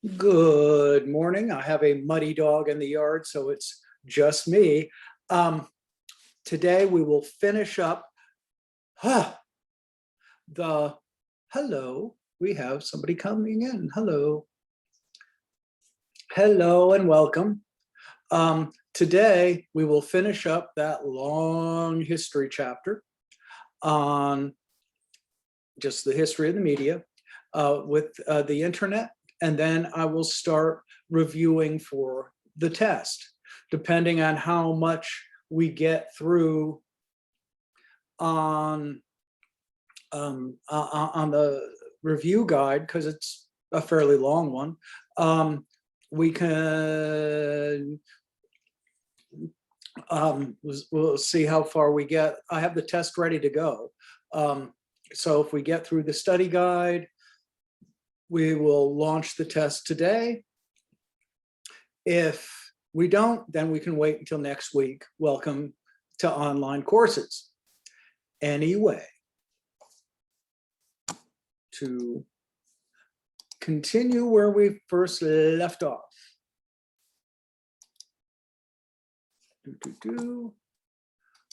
Good morning. I have a muddy dog in the yard, so it's just me. Today we will finish up the hello. We have somebody coming in. Hello. Hello and welcome. Today we will finish up that long history chapter on just the history of the media with the internet. And then I will start reviewing for the test, depending on how much we get through on the review guide, because it's a fairly long one. We can we'll see how far we get. I have the test ready to go. So if we get through the study guide, we will launch the test today. If we don't, then we can wait until next week. Welcome to online courses. Anyway, to continue where we first left off.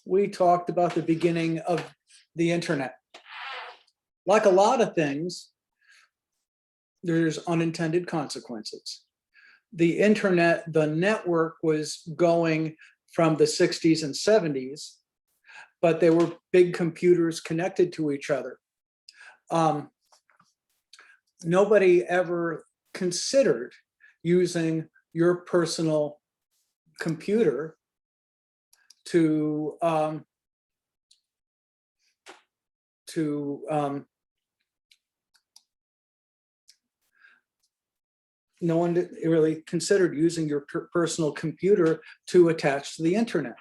We talked about the beginning of the internet. Like a lot of things, there's unintended consequences. The internet, the network was going from the 60s and 70s, but they were big computers connected to each other. Nobody ever considered using your personal computer to no one really considered using your personal computer to attach to the internet.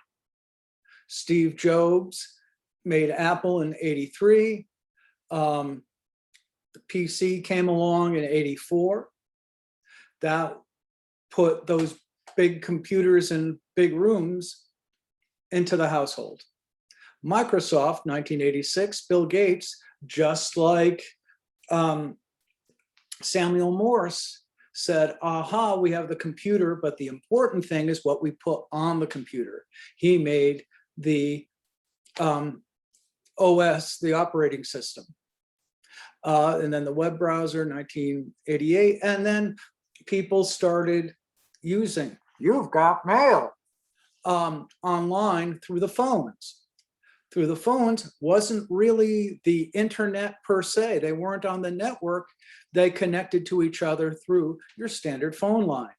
Steve Jobs made Apple in '83. The PC came along in '84. That put those big computers in big rooms into the household. Microsoft, 1986, Bill Gates, just like Samuel Morse, said, aha, we have the computer, but the important thing is what we put on the computer. He made the OS, the operating system. And then the web browser, 1988. And then people started using, you've got mail, online through the phones. Through the phones wasn't really the internet per se. They weren't on the network. They connected to each other through your standard phone line.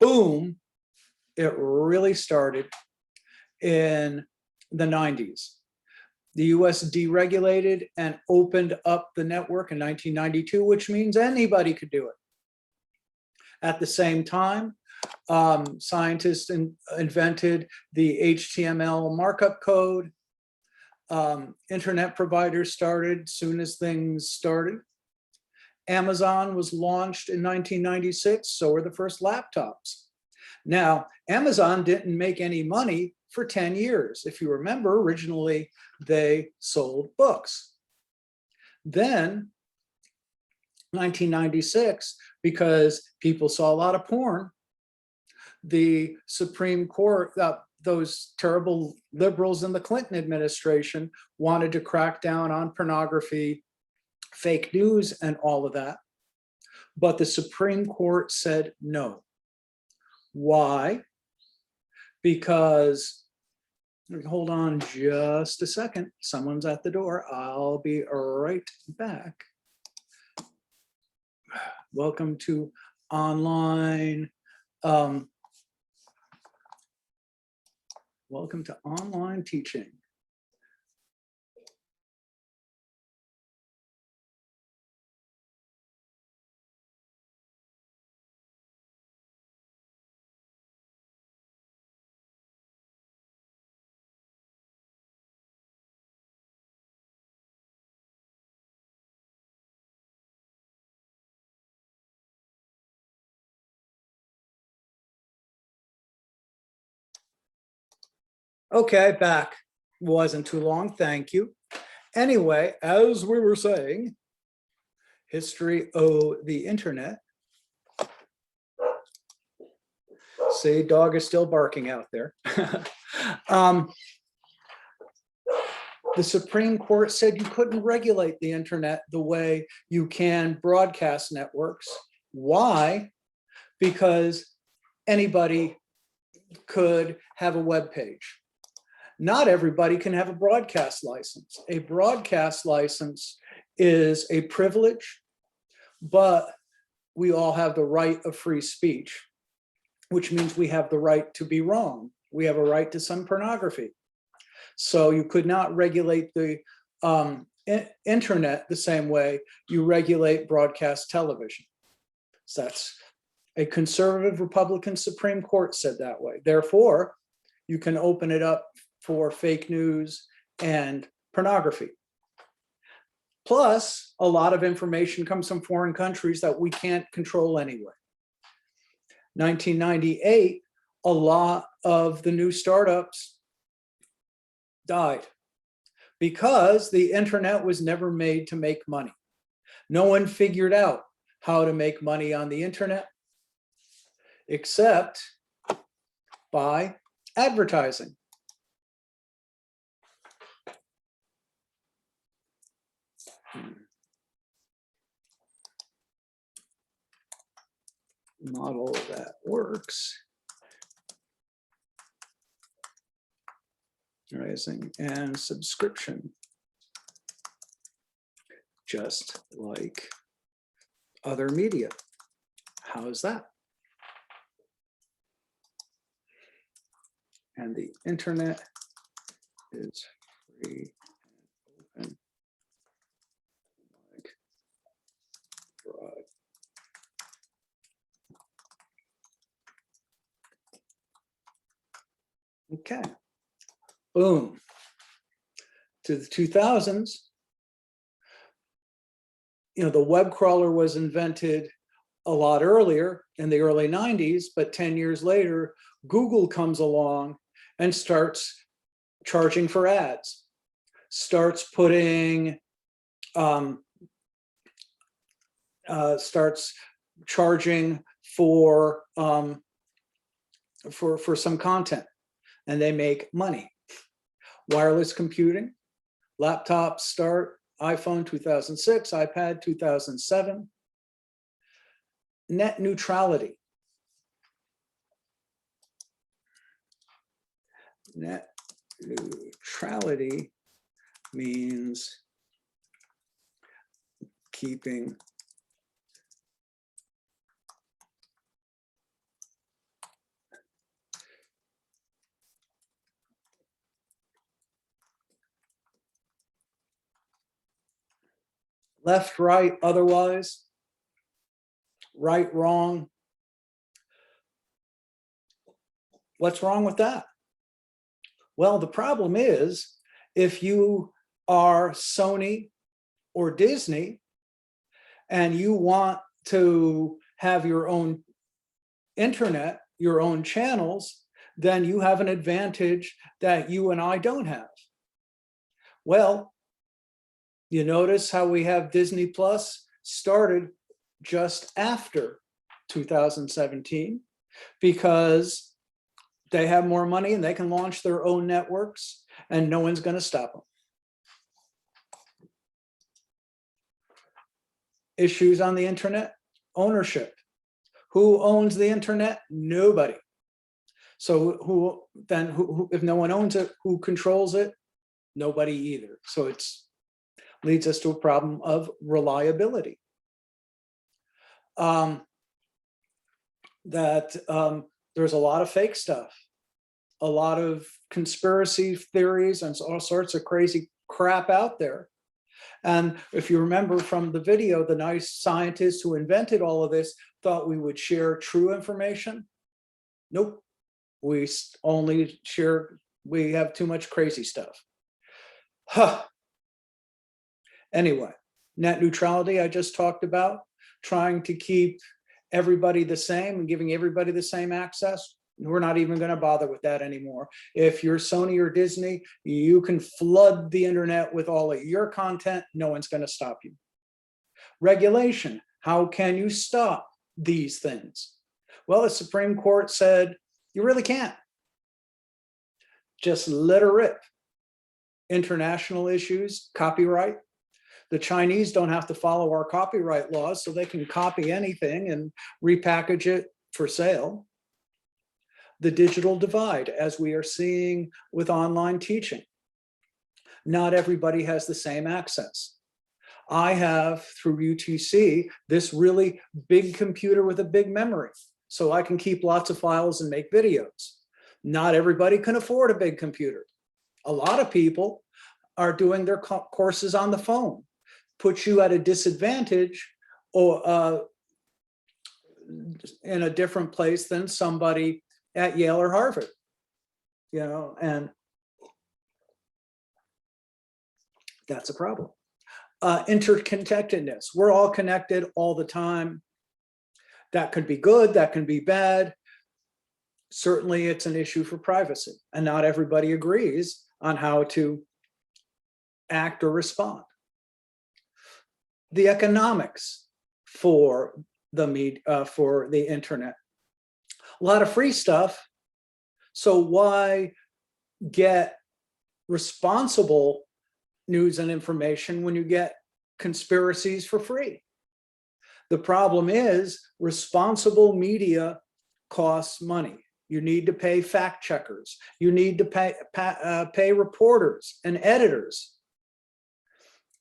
Boom, it really started in the 90s. The US deregulated and opened up the network in 1992, which means anybody could do it. At the same time, scientists invented the HTML markup code. Internet providers started soon as things started. Amazon was launched in 1996, so were the first laptops. Now, Amazon didn't make any money for 10 years. If you remember, originally they sold books. Then 1996, because people saw a lot of porn, the Supreme Court, those terrible liberals in the Clinton administration, wanted to crack down on pornography, fake news, and all of that. But the Supreme Court said no. Why? Because, hold on just a second, someone's at the door. I'll be right back. Welcome to online. Welcome to online teaching. Okay, back. Wasn't too long, thank you. Anyway, as we were saying, History of the internet. See, dog is still barking out there. The Supreme Court said you couldn't regulate the internet the way you can broadcast networks. Why? Because anybody could have a web page. Not everybody can have a broadcast license. A broadcast license is a privilege, but we all have the right of free speech, which means we have the right to be wrong. We have a right to some pornography. So you could not regulate the internet the same way you regulate broadcast television. So that's a conservative Republican Supreme Court said that way. Therefore, you can open it up for fake news and pornography. Plus, a lot of information comes from foreign countries that we can't control anyway. 1998, a lot of the new startups died because the internet was never made to make money. No one figured out how to make money on the internet except by advertising. Model that works. Rising and subscription, just like other media. How is that? And the internet is free and open, like broad. Okay. Boom. To the 2000s, the web crawler was invented a lot earlier in the early 90s, but 10 years later, Google comes along and starts charging for ads, starts putting, starts charging for some content, and they make money. Wireless computing, laptops start, iPhone 2006, iPad 2007. Net neutrality. Net neutrality means keeping left, right, otherwise, right, wrong. What's wrong with that? Well, the problem is if you are Sony or Disney and you want to have your own internet, your own channels, then you have an advantage that you and I don't have. Well, you notice how we have Disney Plus started just after 2017 because they have more money and they can launch their own networks and no one's going to stop them. Issues on the internet, ownership. Who owns the internet? Nobody. So if no one owns it, who controls it? Nobody either. So it's leads us to a problem of reliability. There's a lot of fake stuff, a lot of conspiracy theories and all sorts of crazy crap out there. And if you remember from the video, the nice scientists who invented all of this thought we would share true information. Nope, we only share, we have too much crazy stuff. Huh. Anyway, net neutrality I just talked about, trying to keep everybody the same and giving everybody the same access. We're not even going to bother with that anymore. If you're Sony or Disney, you can flood the internet with all of your content. No one's going to stop you. Regulation, how can you stop these things? Well, the Supreme Court said, you really can't. Just let her rip. International issues, copyright. The Chinese don't have to follow our copyright laws, so they can copy anything and repackage it for sale. The digital divide, as we are seeing with online teaching. Not everybody has the same access. I have, through UTC, this really big computer with a big memory, so I can keep lots of files and make videos. Not everybody can afford a big computer. A lot of people are doing their courses on the phone. Puts you at a disadvantage or in a different place than somebody at Yale or Harvard, you know, and that's a problem. Interconnectedness, we're all connected all the time. That could be good, that can be bad. Certainly it's an issue for privacy, and not everybody agrees on how to act or respond. The economics for the internet. A lot of free stuff, so why get responsible news and information when you get conspiracies for free? The problem is responsible media costs money. You need to pay fact checkers. You need to pay reporters and editors.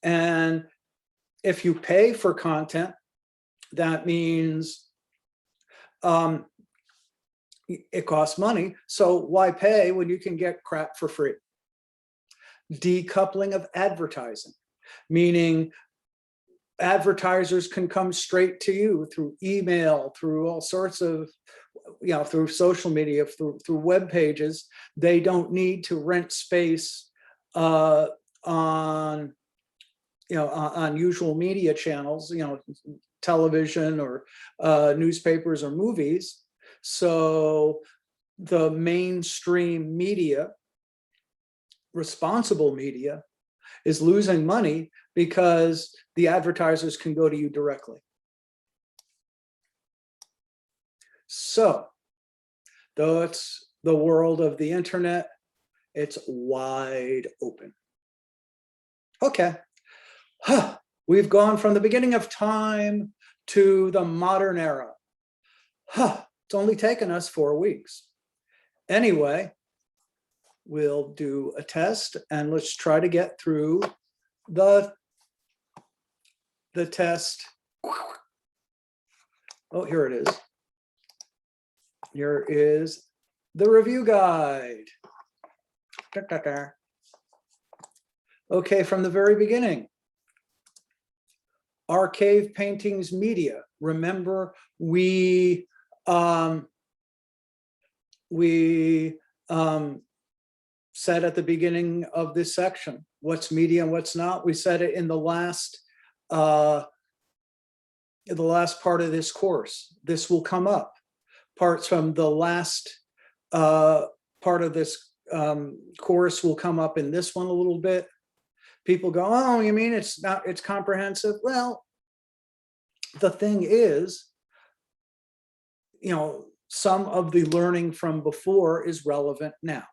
And if you pay for content, that means it costs money. So why pay when you can get crap for free? Decoupling of advertising, meaning advertisers can come straight to you through email, through all sorts of, you know, through social media, through web pages. They don't need to rent space on usual media channels, you know, television or newspapers or movies. So the mainstream media, responsible media, is losing money because the advertisers can go to you directly. So though it's the world of the internet, it's wide open. Okay. We've gone from the beginning of time to the modern era. It's only taken us 4 weeks. Anyway, we'll do a test and let's try to get through the test. Oh, here it is. Here is the review guide. Okay, from the very beginning. Our Cave Paintings Media. Remember, we said at the beginning of this section, what's media and what's not. We said it in the last part of this course. This will come up. Parts from the last part of this course will come up in this one a little bit. People go, oh, you mean it's comprehensive? Well, the thing is, you know, some of the learning from before is relevant now.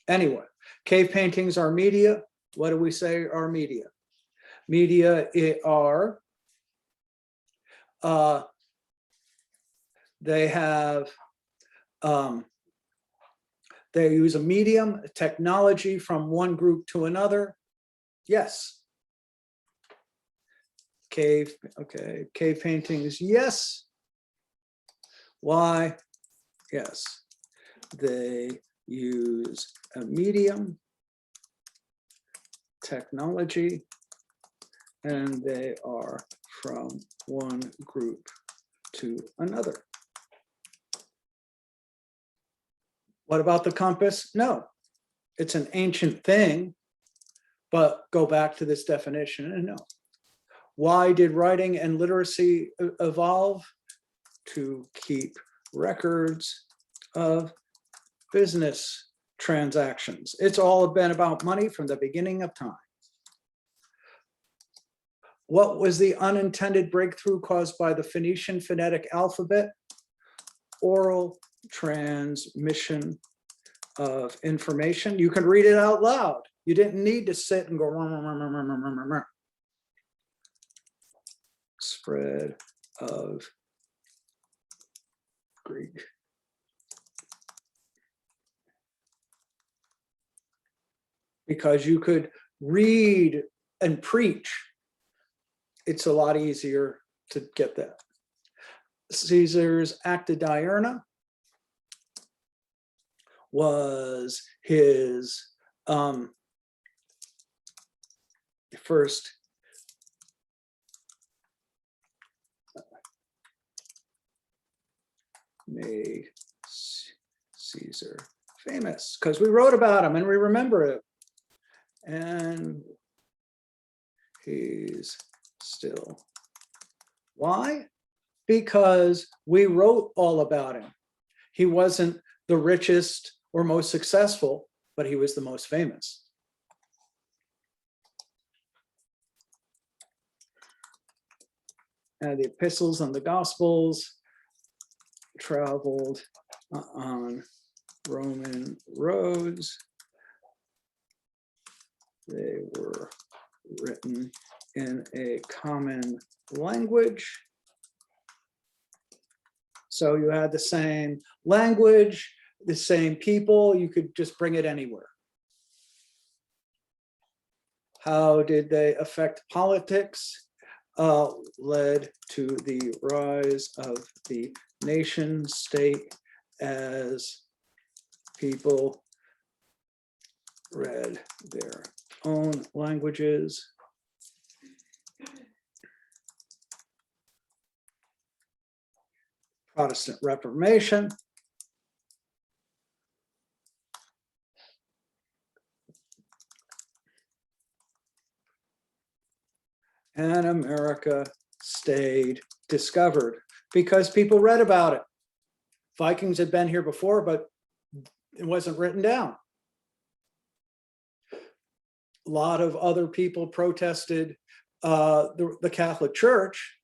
Anyway, cave paintings are media. What do we say are media? Media are, they have, they use a medium, a technology from one group to another. Yes. Cave paintings, yes. Why? Yes. They use a medium, technology, and they are from one group to another. What about the compass? No, it's an ancient thing, but go back to this definition and no. Why did writing and literacy evolve? To keep records of business transactions. It's all been about money from the beginning of time. What was the unintended breakthrough caused by the Phoenician phonetic alphabet? Oral transmission of information. You can read it out loud. You didn't need to sit and go. Spread of Greek. Because you could read and preach, it's a lot easier to get that. Caesar's Acta Diurna was his first made Caesar famous, because we wrote about him and we remember it. And he's still. Why? Because we wrote all about him. He wasn't the richest or most successful, but he was the most famous. And the epistles and the gospels traveled on Roman roads. They were written in a common language. So you had the same language, the same people, you could just bring it anywhere. How did they affect politics? Led to the rise of the nation state as people read their own languages. Protestant Reformation. And America stayed discovered because people read about it. Vikings had been here before, but it wasn't written down. A lot of other people protested the Catholic Church,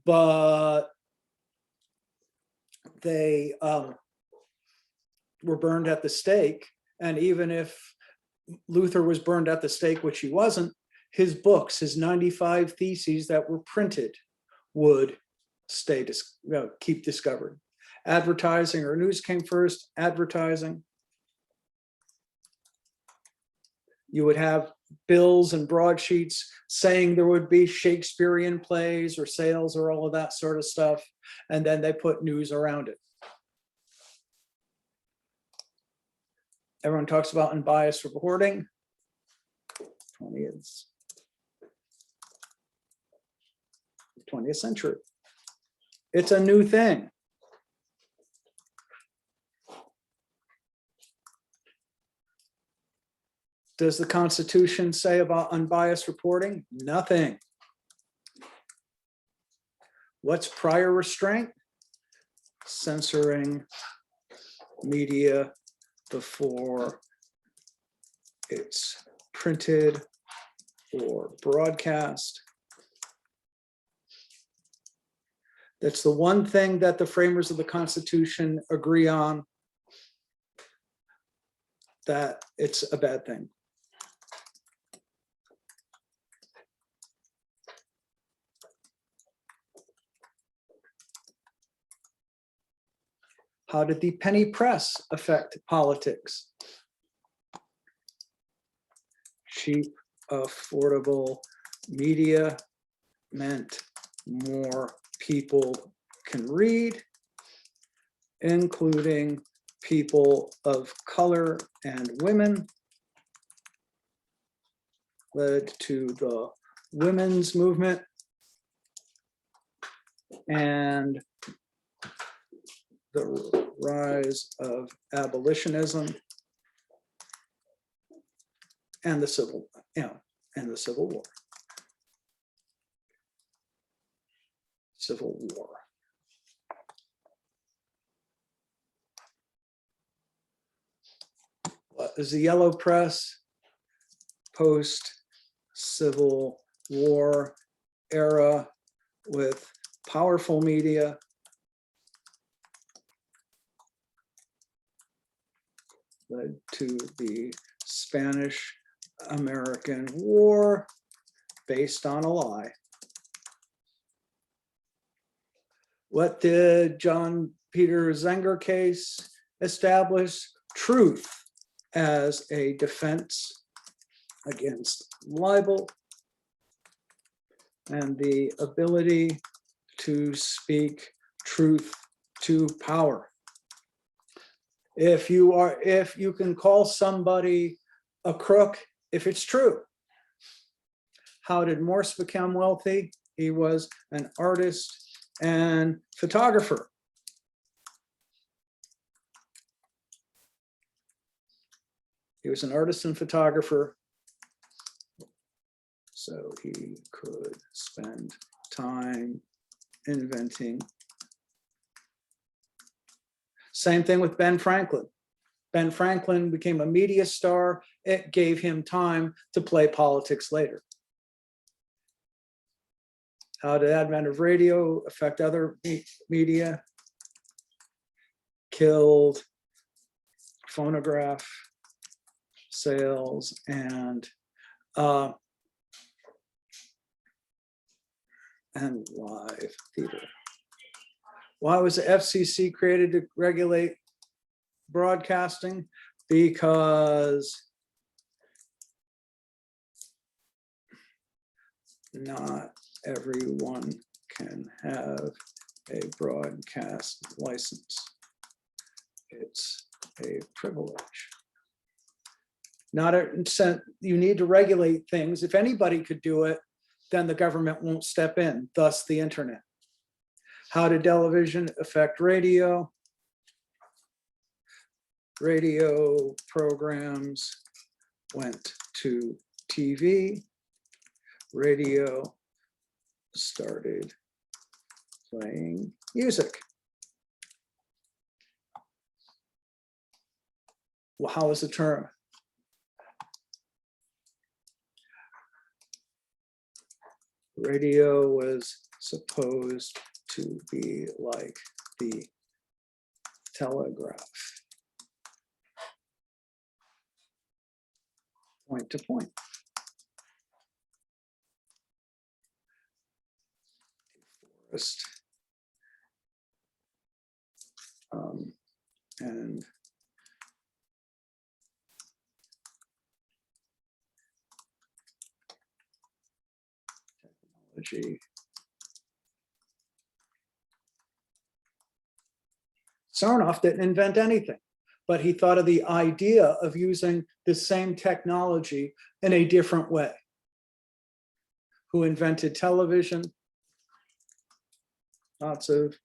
but they were burned at the stake. And even if Luther was burned at the stake, which he wasn't, his books, his 95 theses that were printed would keep discovered. Advertising or news came first, advertising. You would have bills and broadsheets saying there would be Shakespearean plays or sales or all of that sort of stuff. And then they put news around it. Everyone talks about unbiased reporting. 20th century. It's a new thing. Does the Constitution say about unbiased reporting? Nothing. What's prior restraint? Censoring media before it's printed or broadcast. That's the one thing that the framers of the Constitution agree on, that it's a bad thing. How did the penny press affect politics? Cheap, affordable media meant more people can read, including people of color and women. Led to the women's movement and the rise of abolitionism and the Civil War. Civil War. What is the yellow press? Post Civil war era with powerful media led to the Spanish-American War based on a lie. What did John Peter Zenger case establish? Truth as a defense against libel and the ability to speak truth to power. If you can call somebody a crook if it's true. How did Morse become wealthy? He was an artist and photographer. He was an artist and photographer, so he could spend time inventing. Same thing with Ben Franklin. Ben Franklin became a media star. It gave him time to play politics later. How did the advent of radio affect other media? Killed phonograph sales and live theater. Why was the FCC created to regulate broadcasting? Because not everyone can have a broadcast license. It's a privilege. You need to regulate things. If anybody could do it, then the government won't step in, thus the internet. How did television affect radio? Radio programs went to TV. Radio started playing music. Well, how was the term? Radio was supposed to be like the telegraph, point to point. Forest. And technology. Sarnoff didn't invent anything, but he thought of the idea of using the same technology in a different way. Who invented television? Lots of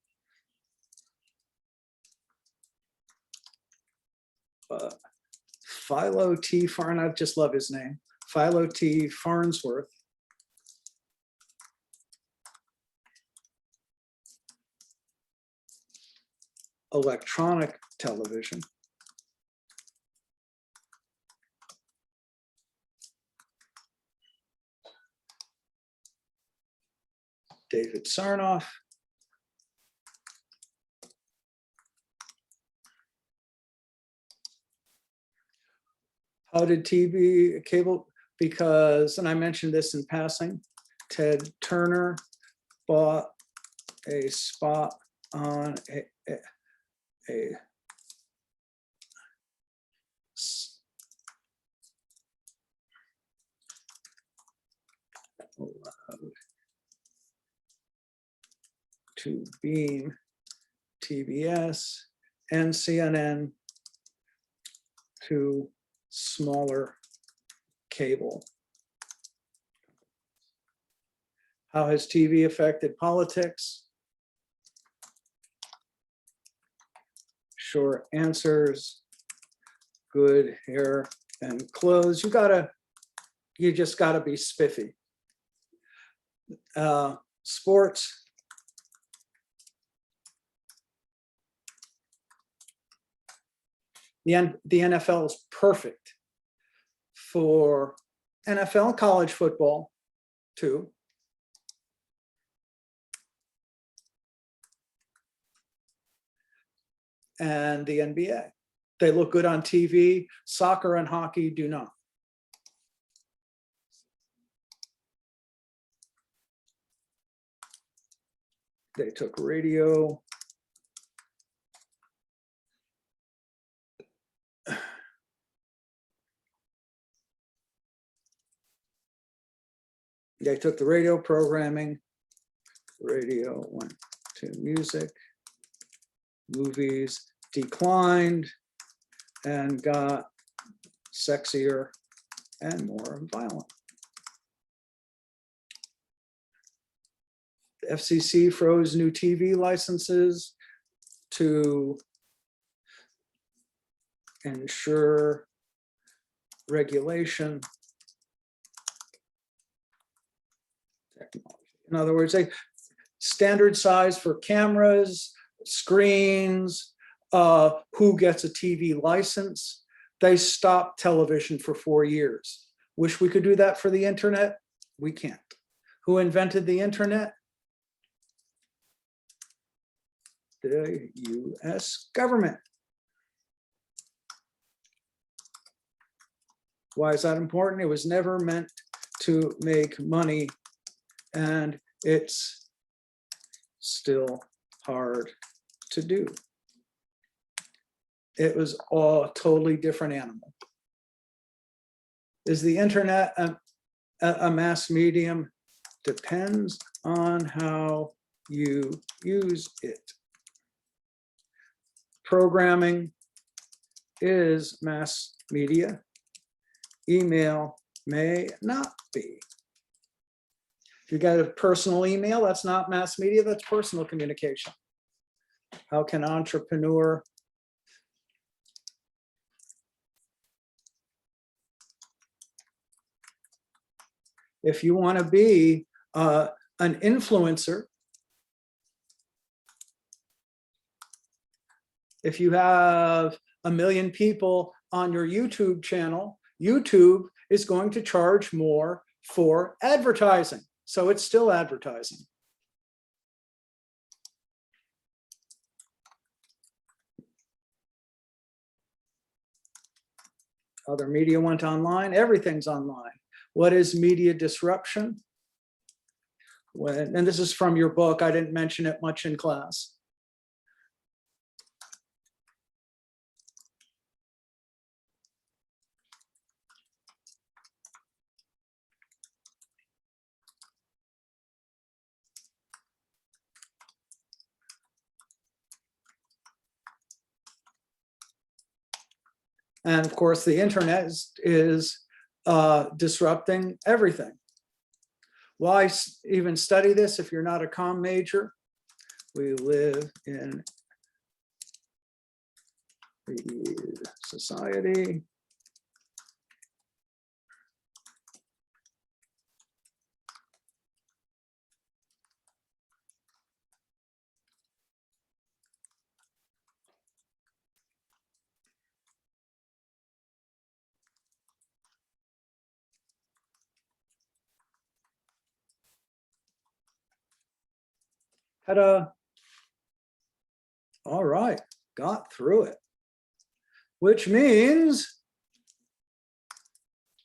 Philo T. Farnsworth, I just love his name. Philo T. Farnsworth. Electronic television. David Sarnoff. How did TV, cable, because, and I mentioned this in passing, Ted Turner bought a spot on a to beam TBS and CNN to smaller cable. How has TV affected politics? Short answers, good hair and clothes. You just gotta be spiffy. Sports. The NFL is perfect for NFL college football 2. And the NBA. They look good on TV. Soccer and hockey do not. They took radio. They took the radio programming. Radio went to music. Movies declined and got sexier and more violent. The FCC froze new TV licenses to ensure regulation. Technology. In other words, they standard size for cameras, screens, who gets a TV license. They stopped television for 4 years. Wish we could do that for the internet? We can't. Who invented the internet? The US government. Why is that important? It was never meant to make money, and it's still hard to do. It was a totally different animal. Is the internet a mass medium? Depends on how you use it. Programming is mass media. Email may not be. If you got a personal email, that's not mass media, that's personal communication. How can an entrepreneur if you want to be an influencer, if you have 1 million people on your YouTube channel, YouTube is going to charge more for advertising. So it's still advertising. Other media went online, everything's online. What is media disruption? And this is from your book, I didn't mention it much in class. And of course, the internet is disrupting everything. Why even study this if you're not a comm major? We live in the society ta-da. All right, got through it, which means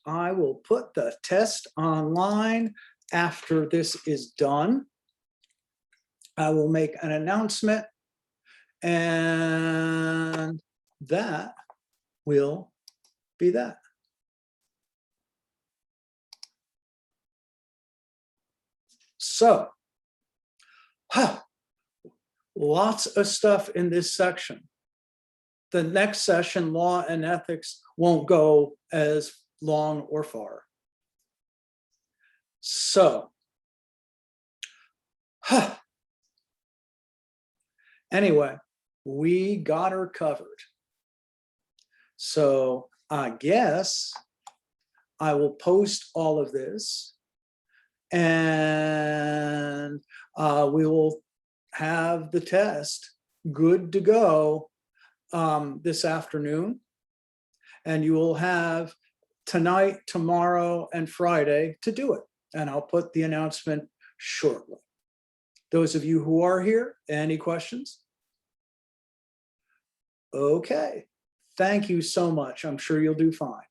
I will put the test online after this is done. I will make an announcement, and that will be that. So, lots of stuff in this section. The next session, law and ethics, won't go as long or far. So, anyway, we got her covered. So I guess I will post all of this, and we will have the test good to go this afternoon. And you will have tonight, tomorrow, and Friday to do it. and I'll put the announcement shortly. Those of you who are here, any questions? Okay, thank you so much. I'm sure you'll do fine.